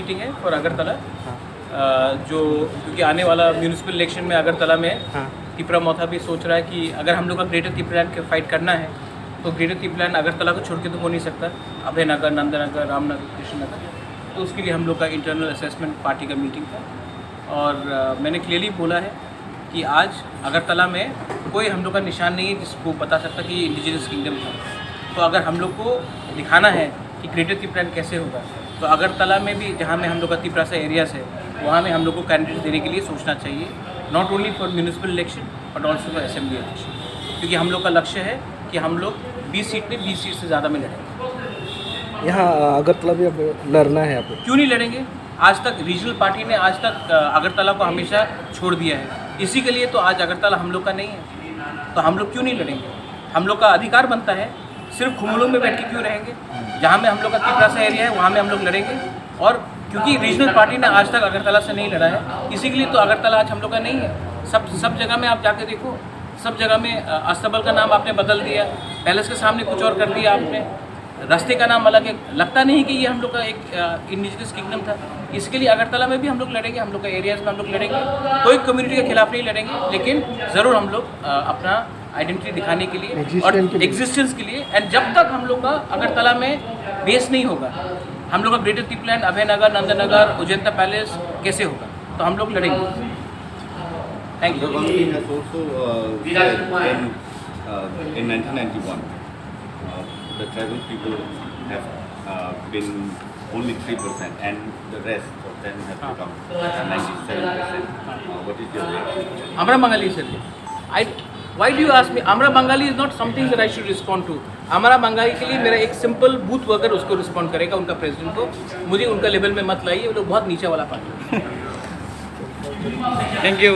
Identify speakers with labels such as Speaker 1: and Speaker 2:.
Speaker 1: Meeting है for Agartala.
Speaker 2: हाँ।
Speaker 1: जो क्योंकि आने वाला म्यूनिसिपल इलेक्शन में अगरतला में
Speaker 2: हाँ।
Speaker 1: तिपरा मौथा भी सोच रहा है कि अगर हम लोग का ग्रेटर तिपरा के फाइट करना है तो ग्रेटर तिपरा अगरतला को छोड़ के तो हो नहीं सकता। अभय नगर, नंदनगर, रामनगर, कृष्णनगर, तो उसके लिए हम लोग का इंटरनल असेसमेंट पार्टी का मीटिंग था और मैंने क्लियरली बोला है कि आज अगरतला में कोई हम लोग का निशान नहीं है जिसको बता सकता कि ये इंडिजिनस किंगडम था। तो अगर हम लोग को दिखाना है कि ग्रेटर तिपरा कैसे होगा तो अगरतला में भी जहाँ में हम लोग का तिपरा सा एरियाज है वहाँ में हम लोग को कैंडिडेट देने के लिए सोचना चाहिए, not only for municipal election but also for assembly election, क्योंकि हम लोग का लक्ष्य है कि हम लोग 20 सीट में 20 सीट से ज़्यादा में लड़ेंगे।
Speaker 2: यहाँ अगरतला भी अब लड़ना है आपको?
Speaker 1: क्यों नहीं लड़ेंगे? आज तक रीजनल पार्टी ने आज तक अगरतला को हमेशा छोड़ दिया है, इसी के लिए तो आज अगरतला हम लोग का नहीं है। तो हम लोग क्यों नहीं लड़ेंगे? हम लोग का अधिकार बनता है, सिर्फ खुमलों में बैठ के क्यों रहेंगे? जहाँ में हम लोग का तिपरा सा एरिया है वहाँ में हम लोग लड़ेंगे। और क्योंकि रीजनल पार्टी ने आज तक अगरतला से नहीं लड़ा है, इसी के लिए तो अगरतला आज हम लोग का नहीं है। सब जगह में आप जाके देखो, सब जगह में अस्तबल का नाम आपने बदल दिया, पैलेस के सामने कुछ और कर दिया आपने, रास्ते का नाम अलग है। लगता नहीं कि ये हम लोग का एक इंडिजिनस किंगडम था। इसके लिए अगरतला में भी हम लोग लड़ेंगे, हम लोग का एरियाज में हम लोग लड़ेंगे, कोई कम्युनिटी के खिलाफ नहीं लड़ेंगे, लेकिन ज़रूर हम लोग अपना आइडेंटिटी दिखाने के लिए और एग्जिस्टेंस के लिए। एंड जब तक हम लोग का अगरतला में बेस नहीं होगा, हम लोग का ग्रेटर तिपलैंड, अभय नगर, नंदनगर, उजैंता पैलेस कैसे होगा? तो हम लोग लड़ेंगे। Thank you.
Speaker 3: In 1991, the tribal people have been only 3%, and the rest of them have become 97%. What is your reaction?
Speaker 1: Amra Bengali sir, why do you ask me? Amra Bengali is not something that I should respond to. Amra Bengali के लिए मेरा एक simple booth worker उसको respond करेगा, उनका president को। मुझे उनका लेवल में मत लाइए, वो लोग बहुत नीचे वाला पार्टी।
Speaker 2: Thank you.